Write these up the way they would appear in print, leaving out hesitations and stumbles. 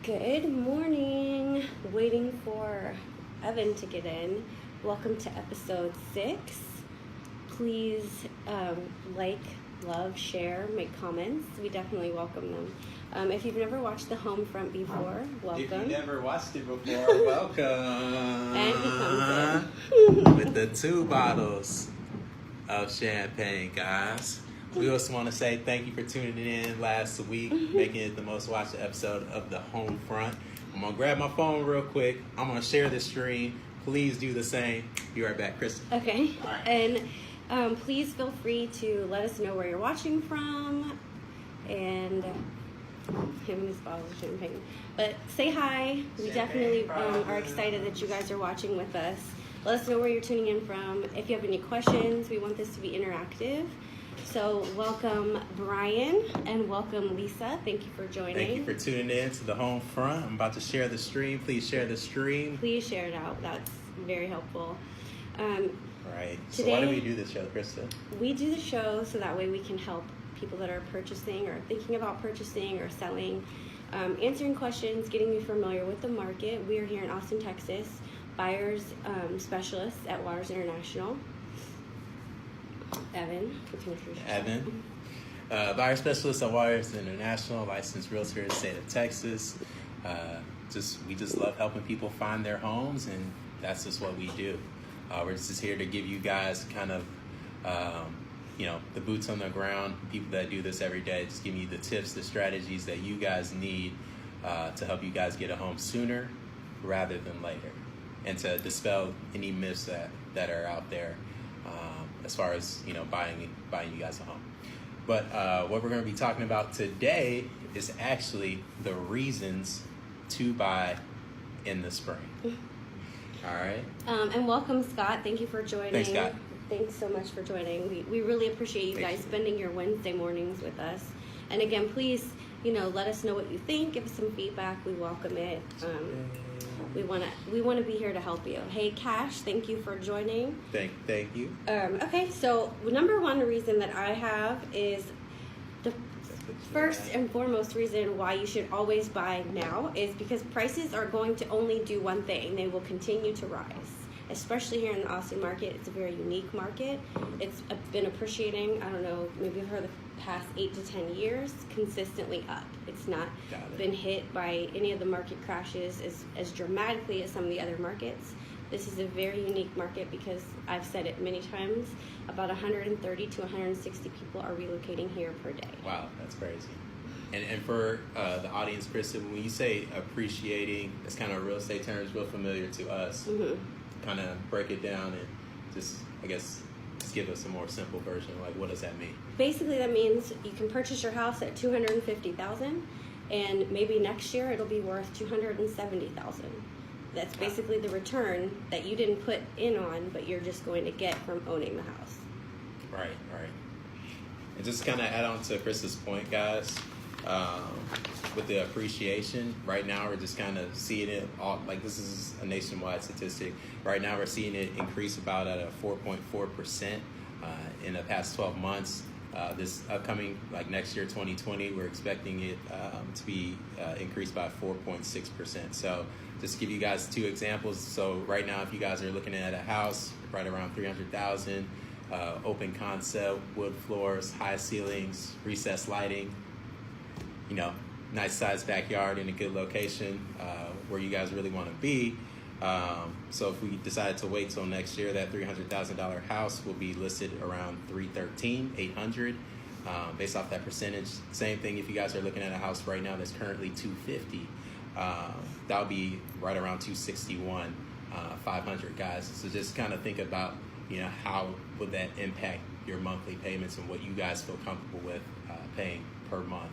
Good morning. Waiting for Evan to get in. Welcome to episode 6. Please like, love, share, make comments. We definitely welcome them. If you've never watched The Homefront before, welcome. If you've never watched it before, welcome. And he comes in. With the 2 bottles of champagne, guys. We also want to say thank you for tuning in last week, making it the most watched episode of The Homefront. I'm going to grab my phone real quick. I'm going to share the stream. Please do the same. Be right back, Kristen. Okay. All right. And please feel free to let us know where you're watching from. And him and his bottles of champagne. But say hi. We definitely are excited that you guys are watching with us. Let us know where you're tuning in from. If you have any questions, we want this to be interactive. So welcome Brian and welcome Lisa. Thank you for joining. Thank you for tuning in to The Homefront. I'm about to share the stream. Please share the stream. Please share it out. That's very helpful. Right. So Today, why do we do this show, Krista? We do the show so that way we can help people that are purchasing or thinking about purchasing or selling, answering questions, getting you familiar with the market. We are here in Austin, Texas, buyers specialists at Waters International. Evan. Evan. Buyer specialist at Waters International, licensed realtor in the state of Texas. We just love helping people find their homes, and that's just what we do. We're just here to give you guys kind of, the boots on the ground, people that do this every day, just giving you the tips, the strategies that you guys need to help you guys get a home sooner rather than later, and to dispel any myths that are out there as far as buying you guys a home. But what we're going to be talking about today is actually the reasons to buy in the spring. All right. And welcome, Scott. Thank you for joining. Thanks, Scott. Thanks so much for joining. We really appreciate you guys spending your Wednesday mornings with us. And again, please, let us know what you think. Give us some feedback. We welcome it. We want to be here to help you. Hey, Cash, thank you for joining. Thank you. Okay, so number one reason that I have is the first and foremost reason why you should always buy now is because prices are going to only do one thing. They will continue to rise, especially here in the Austin market. It's a very unique market. It's been appreciating, I don't know, maybe for the past 8 to 10 years, consistently up. It's not been hit by any of the market crashes as dramatically as some of the other markets. This is a very unique market because I've said it many times, about 130 to 160 people are relocating here per day. Wow, that's crazy. And for the audience, Kristen, when you say appreciating, it's kind of real estate terms real familiar to us. Mm-hmm. Kind of break it down and just give us a more simple version. Like, what does that mean? Basically, that means you can purchase your house at $250,000, and maybe next year it'll be worth $270,000. That's basically the return that you didn't put in on, but you're just going to get from owning the house. Right. And just kind of add on to Chris's point, guys. With the appreciation, right now we're just kind of seeing it all, like this is a nationwide statistic. Right now we're seeing it increase about at a 4.4% in the past 12 months. This upcoming, like next year, 2020, we're expecting it to be increased by 4.6%. So just to give you guys 2 examples. So right now, if you guys are looking at a house right around $300,000, open concept, wood floors, high ceilings, recessed lighting, nice sized backyard in a good location where you guys really want to be. So if we decide to wait till next year, that $300,000 house will be listed around $313,800 based off that percentage. Same thing if you guys are looking at a house right now that's currently $250,000, that'll be right around $261,500, guys. So just kind of think about how would that impact your monthly payments and what you guys feel comfortable with paying per month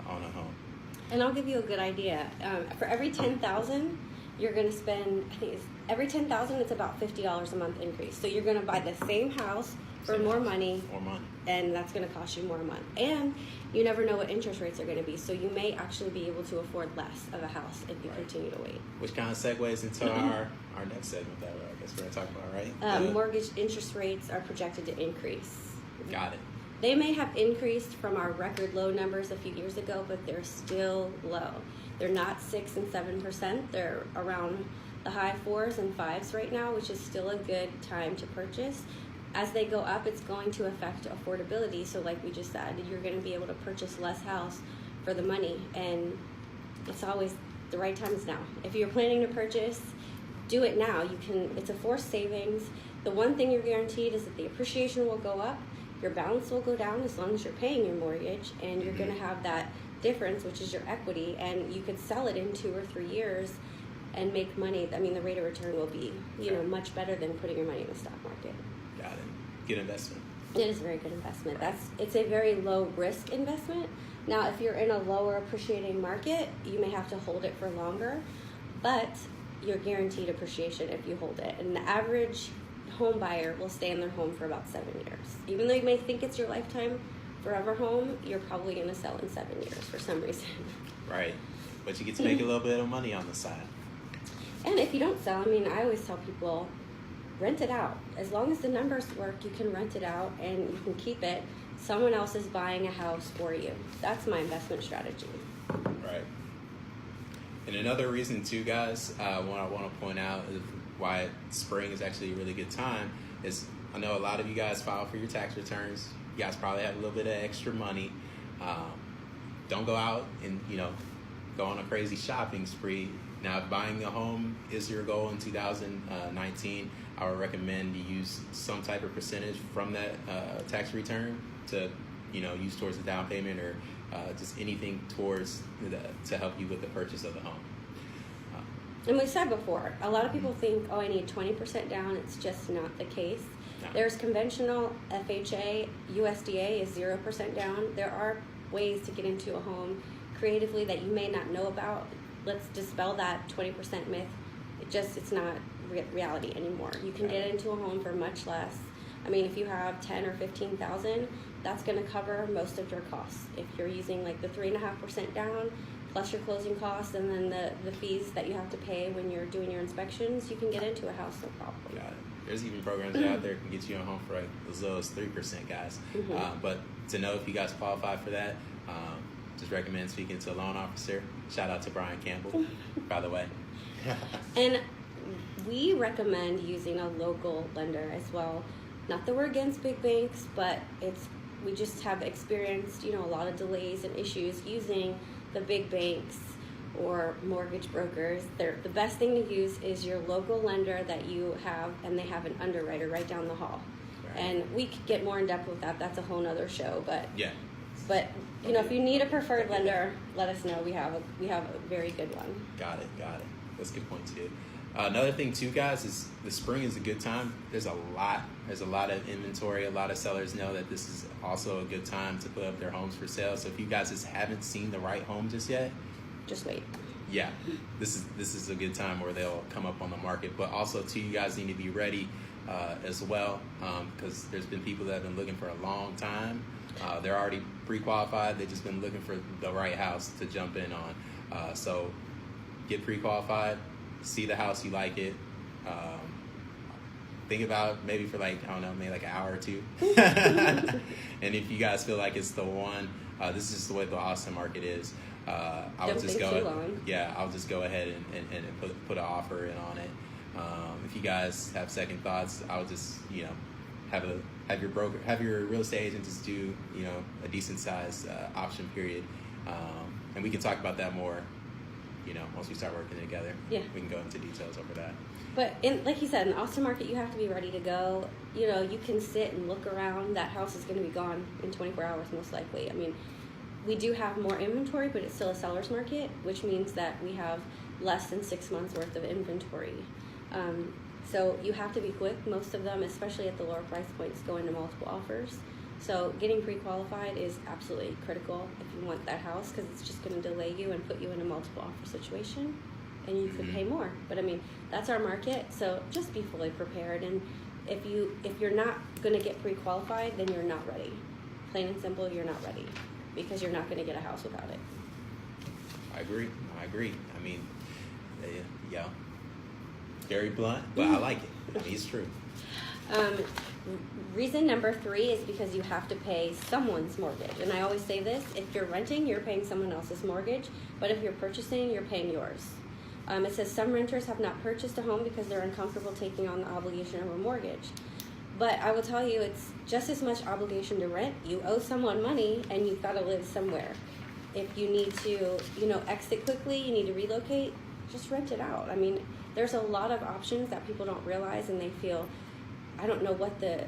on a home. And I'll give you a good idea. For every $10,000, you're going to spend, every $10,000, it's about $50 a month increase. So you're going to buy the same house for more money, and that's going to cost you more a month. And you never know what interest rates are going to be, so you may actually be able to afford less of a house if you continue to wait. Which kind of segues into our next segment that I guess we're going to talk about, right? Mortgage interest rates are projected to increase. Got it. They may have increased from our record low numbers a few years ago, but they're still low. They're not 6 and 7%. They're around the high 4s and 5s right now, which is still a good time to purchase. As they go up, it's going to affect affordability. So like we just said, you're going to be able to purchase less house for the money. And it's always the right time is now. If you're planning to purchase, do it now. You can. It's a forced savings. The one thing you're guaranteed is that the appreciation will go up. Your balance will go down as long as you're paying your mortgage, and you're going to have that difference, which is your equity, and you could sell it in 2 or 3 years and make money. I mean, the rate of return will be, much better than putting your money in the stock market. Got it. Good investment. It is a very good investment. Right. It's a very low risk investment. Now, if you're in a lower appreciating market, you may have to hold it for longer, but you're guaranteed appreciation if you hold it. And the average home buyer will stay in their home for about 7 years. Even though you may think it's your lifetime forever home, you're probably going to sell in 7 years for some reason. Right. But you get to make a little bit of money on the side. And if you don't sell, I always tell people, rent it out. As long as the numbers work, you can rent it out and you can keep it. Someone else is buying a house for you. That's my investment strategy. Right. And another reason too, guys, I want to point out why spring is actually a really good time is I know a lot of you guys file for your tax returns. You guys probably have a little bit of extra money. Don't go out and go on a crazy shopping spree. Now, if buying a home is your goal in 2019, I would recommend you use some type of percentage from that tax return to use towards the down payment or just anything towards to help you with the purchase of the home. And we said before, a lot of people think, I need 20% down. It's just not the case. No. There's conventional FHA, USDA is 0% down. There are ways to get into a home creatively that you may not know about. Let's dispel that 20% myth. It's not reality anymore. You can get into a home for much less. If you have 10 or 15,000, that's going to cover most of your costs. If you're using like the 3.5% down, plus your closing costs, and then the fees that you have to pay when you're doing your inspections, you can get into a house no problem. Got it. There's even programs out there that can get you a home for like as low as 3%, guys. But to know if you guys qualify for that, just recommend speaking to a loan officer. Shout out to Brian Campbell, by the way. And we recommend using a local lender as well. Not that we're against big banks, but we just have experienced a lot of delays and issues using the big banks or mortgage brokers. The best thing to use is your local lender that you have, and they have an underwriter right down the hall. Right. And we could get more in depth with that. That's a whole nother show. But yeah. But if you need a preferred lender, let us know. We have a very good one. Got it. That's a good point too. Another thing too, guys, is the spring is a good time. There's a lot of inventory. A lot of sellers know that this is also a good time to put up their homes for sale. So if you guys just haven't seen the right home just yet, just wait. Yeah, this is a good time where they'll come up on the market. But also too, you guys need to be ready as well, because there's been people that have been looking for a long time. They're already pre-qualified. They've just been looking for the right house to jump in on. So get pre-qualified. See the house, you like it. Think about maybe for maybe like an hour or two. And if you guys feel like it's the one, this is just the way the Austin market is. I'll just go ahead and put an offer in on it. If you guys have second thoughts, I'll just have your real estate agent just do a decent size option period, and we can talk about that more. Once we start working together, we can go into details over that. But like you said, in the Austin market, you have to be ready to go. You can sit and look around. That house is going to be gone in 24 hours, most likely. We do have more inventory, but it's still a seller's market, which means that we have less than 6 months worth of inventory. So you have to be quick. Most of them, especially at the lower price points, go into multiple offers. So getting pre-qualified is absolutely critical if you want that house, because it's just going to delay you and put you in a multiple offer situation, and you could pay more. But that's our market, so just be fully prepared. And if you're not going to get pre-qualified, then you're not ready. Plain and simple, you're not ready, because you're not going to get a house without it. I agree. Very blunt, but I like it. It's true. Reason number 3 is because you have to pay someone's mortgage. And I always say this, if you're renting, you're paying someone else's mortgage, but if you're purchasing, you're paying yours. It says some renters have not purchased a home because they're uncomfortable taking on the obligation of a mortgage. But I will tell you, it's just as much obligation to rent. You owe someone money, and you've got to live somewhere. If you need to, exit quickly, you need to relocate, just rent it out. I mean, there's a lot of options that people don't realize, and they feel, I don't know what the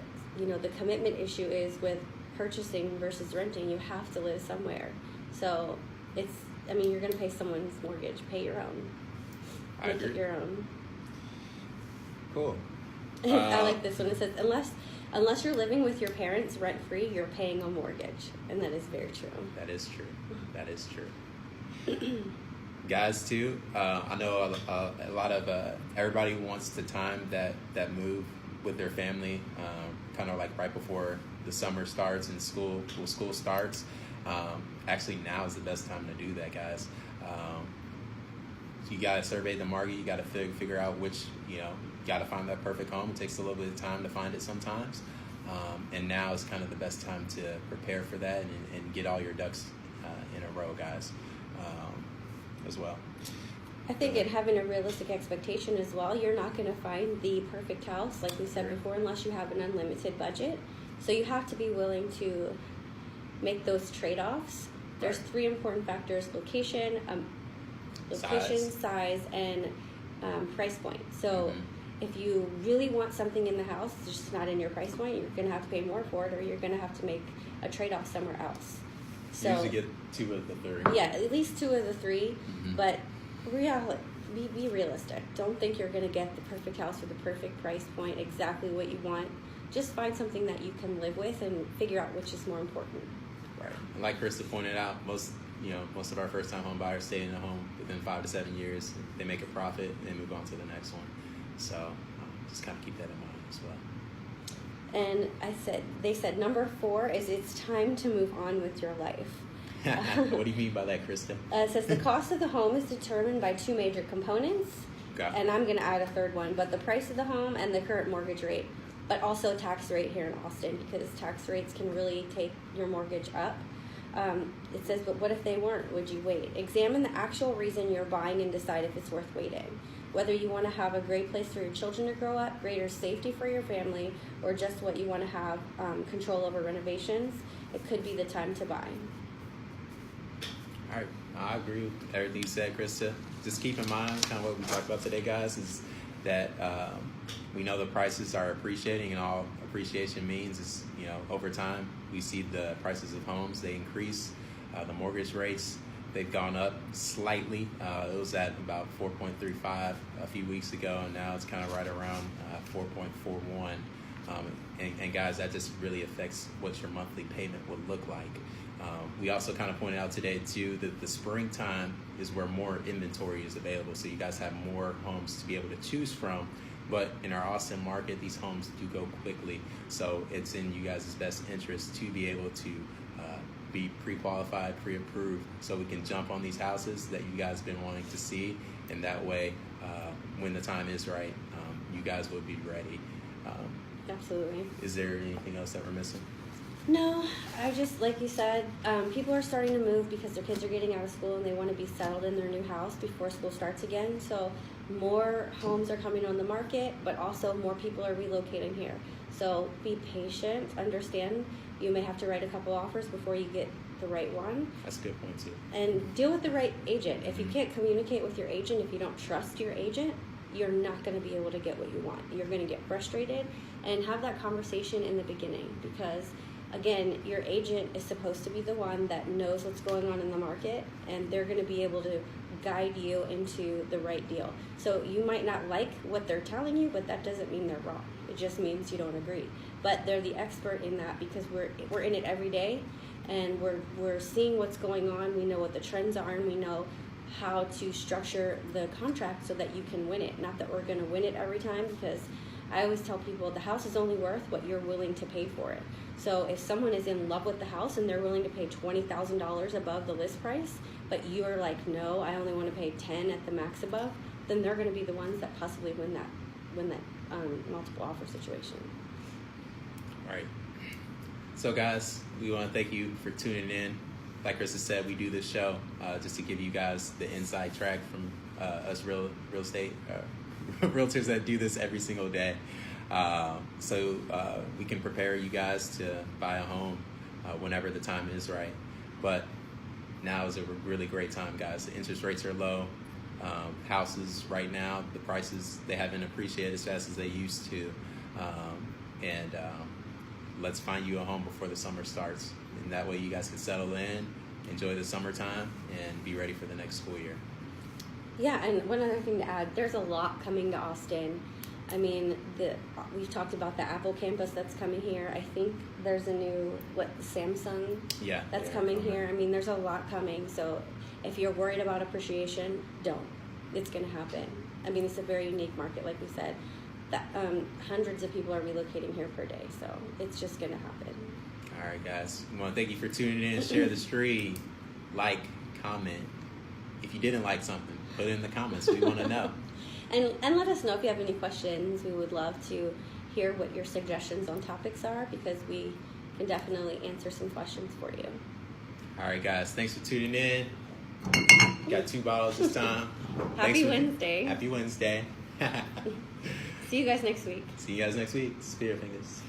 commitment issue is with purchasing versus renting. You have to live somewhere. So you're going to pay someone's mortgage. Pay your own. Make it your own. Cool. I like this one. It says, unless you're living with your parents rent-free, you're paying a mortgage. And that is very true. That is true. That is true. Guys, too, I know a lot of everybody wants the time that move with their family, kind of like right before the summer starts and school starts. Actually, now is the best time to do that, guys. You got to survey the market. You got to figure out which, you got to find that perfect home. It takes a little bit of time to find it sometimes. And now is kind of the best time to prepare for that and get all your ducks in a row, guys, as well. I think having a realistic expectation as well. You're not going to find the perfect house, like we said before, unless you have an unlimited budget. So you have to be willing to make those trade-offs. There's 3 important factors: location, size, and price point. So if you really want something in the house, it's just not in your price point, you're going to have to pay more for it, or you're going to have to make a trade-off somewhere else. So you usually get 2 of the 3. Yeah, at least 2 of the 3. But be realistic. Don't think you're going to get the perfect house with the perfect price point, exactly what you want. Just find something that you can live with and figure out which is more important. Right. And like Krista pointed out, most of our first-time home buyers stay in a home within 5 to 7 years. They make a profit and move on to the next one. So just kind of keep that in mind as well. And they said number 4 is it's time to move on with your life. What do you mean by that, Krista? It says the cost of the home is determined by 2 major components. Okay. And I'm going to add a third one, but the price of the home and the current mortgage rate, but also tax rate here in Austin, because tax rates can really take your mortgage up. It says, but what if they weren't? Would you wait? Examine the actual reason you're buying and decide if it's worth waiting. Whether you want to have a great place for your children to grow up, greater safety for your family, or just what you want to have control over renovations, it could be the time to buy. All right, I agree with everything you said, Krista. Just keep in mind, kind of what we talked about today, guys, is that we know the prices are appreciating, and all appreciation means is, over time, we see the prices of homes, they increase. The mortgage rates, they've gone up slightly. It was at about 4.35 a few weeks ago, and now it's kind of right around 4.41. And guys, that just really affects what your monthly payment would look like. We also kind of pointed out today, too, that the springtime is where more inventory is available. So you guys have more homes to be able to choose from. But in our Austin market, these homes do go quickly. So it's in you guys' best interest to be able to be pre-qualified, pre-approved, so we can jump on these houses that you guys have been wanting to see. And that way, when the time is right, you guys will be ready. Absolutely. Is there anything else that we're missing? No, I just, like you said, people are starting to move because their kids are getting out of school and they want to be settled in their new house before school starts again. So more homes are coming on the market, but also more people are relocating here. So be patient, understand you may have to write a couple offers before you get the right one. That's a good point too. And deal with the right agent. If you can't communicate with your agent, if you don't trust your agent, you're not going to be able to get what you want. You're going to get frustrated, and have that conversation in the beginning, because again, your agent is supposed to be the one that knows what's going on in the market, and they're going to be able to guide you into the right deal. So you might not like what they're telling you, but that doesn't mean they're wrong. It just means you don't agree. But they're the expert in that, because we're in it every day, and we're seeing what's going on. We know what the trends are, and we know how to structure the contract so that you can win it. Not that we're going to win it every time, because I always tell people the house is only worth what you're willing to pay for it. So if someone is in love with the house and they're willing to pay $20,000 above the list price, but you're like, no, I only want to pay 10 at the max above, then they're going to be the ones that possibly win that multiple offer situation. All right. So, guys, we want to thank you for tuning in. Like Krista said, we do this show just to give you guys the inside track from us real estate realtors that do this every single day. So we can prepare you guys to buy a home whenever the time is right. But now is a really great time, guys. The interest rates are low. Houses right now, the prices, they haven't appreciated as fast as they used to. Let's find you a home before the summer starts. And that way you guys can settle in, enjoy the summertime, and be ready for the next school year. Yeah, and one other thing to add, there's a lot coming to Austin. I mean, we talked about the Apple campus that's coming here. I think there's a new, Samsung that's coming here. I mean, there's a lot coming. So if you're worried about appreciation, don't. It's going to happen. I mean, it's a very unique market, like we said. Hundreds of people are relocating here per day, so it's just going to happen. All right, guys. We want to thank you for tuning in. Share the stream. Like, comment. If you didn't like something, put it in the comments. We want to know. And let us know if you have any questions. We would love to hear what your suggestions on topics are, because we can definitely answer some questions for you. All right, guys. Thanks for tuning in. Got 2 bottles this time. Happy Wednesday. Happy Wednesday. See you guys next week. See you guys next week. Spear fingers.